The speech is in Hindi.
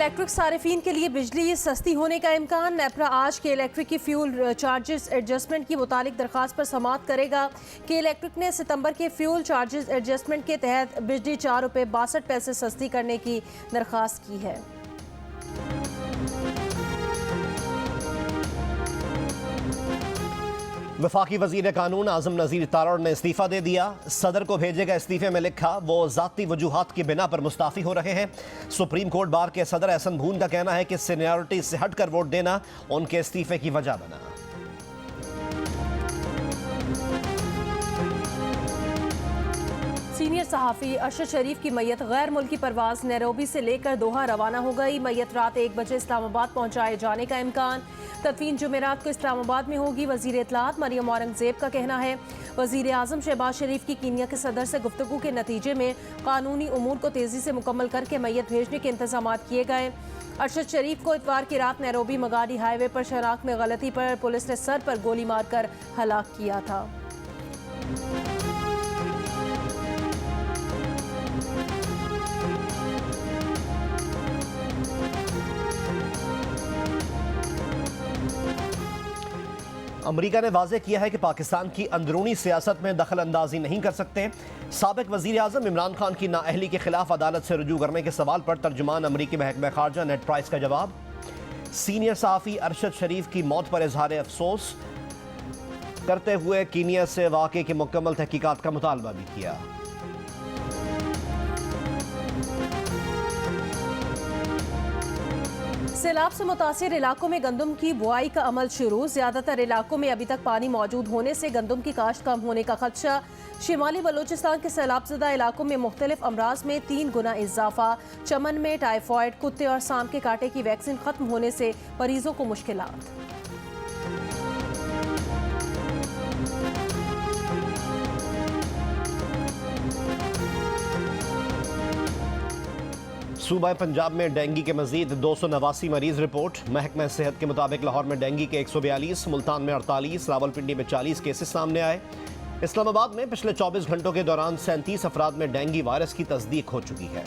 इलेक्ट्रिक सारिफीन के लिए बिजली सस्ती होने का इम्कान। नेपरा आज के इलेक्ट्रिक की फ्यूल चार्जेस एडजस्टमेंट की मुतालिक दरख्वास्त पर समाअत करेगा कि इलेक्ट्रिक ने सितंबर के फ्यूल चार्जेस एडजस्टमेंट के तहत बिजली 4 रुपये 62 पैसे सस्ती करने की दरख्वास्त की है। वफाकी वजीर कानून आजम नजीर तारड़ ने इस्तीफा दे दिया। सदर को भेजे गए इस्तीफे में लिखा वो जाती वजूहात की बिना पर मुस्ताफी हो रहे हैं। सुप्रीम कोर्ट बार के सदर एहसन भून का कहना है कि सीनियरिटी से हटकर वोट देना उनके इस्तीफे की वजह बना। सीनियर सहाफ़ी अरशद शरीफ की मैयत गैर मुल्की परवाज नैरोबी से लेकर दोहा रवाना हो गई। मैयत रात 1 बजे इस्लामाबाद पहुंचाए जाने का इम्कान। तदफीन जुमेरात को इस्लामाबाद में होगी। वजीर इत्तलात मरियम औरंगजेब का कहना है वजीर आज़म शहबाज शरीफ की कीनिया के सदर से गुफ्तगू के नतीजे में कानूनी उमूर को तेज़ी से मुकम्मल करके मैयत भेजने के इंतजाम किए गए। अरशद शरीफ को इतवार की रात नैरोबी मगाडी हाईवे पर शनाख्त में गलती पर पुलिस ने सर पर गोली मारकर हलाक किया था। अमरीका ने वाज़ेह किया है कि पाकिस्तान की अंदरूनी सियासत में दखल अंदाजी नहीं कर सकते। साबिक वज़ीर आज़म इमरान खान की नाअहली के खिलाफ अदालत से रुजू करने के सवाल पर तर्जुमान अमरीकी महकमा खारजा नेड प्राइस का जवाब। सीनियर सहाफ़ी अरशद शरीफ की मौत पर इजहार अफसोस करते हुए कीनिया से वाक़े की मुकम्मल तहकीकात का मुतालबा भी किया। सैलाब से मुतासिर इलाकों में गंदम की बुआई का अमल शुरू। ज्यादातर इलाकों में अभी तक पानी मौजूद होने से गंदम की काश्त कम होने का खदशा। शिमाली बलोचिस्तान के सैलाबज़दा इलाकों में मुख्तलिफ अमराज में 3 गुना इजाफा। चमन में टाइफॉइड, कुत्ते और सांप के कांटे की वैक्सीन खत्म होने से मरीजों को मुश्किलात। सूबा पंजाब में डेंगू के मजीद 289 मरीज रिपोर्ट। महकमा सेहत के मुताबिक लाहौर में डेंगू के 142, मुल्तान में 48, रावलपिंडी में 40 केसेस सामने आए। इस्लामाबाद में पिछले 24 घंटों के दौरान 37 अफराद में डेंगू वायरस की तस्दीक हो चुकी है।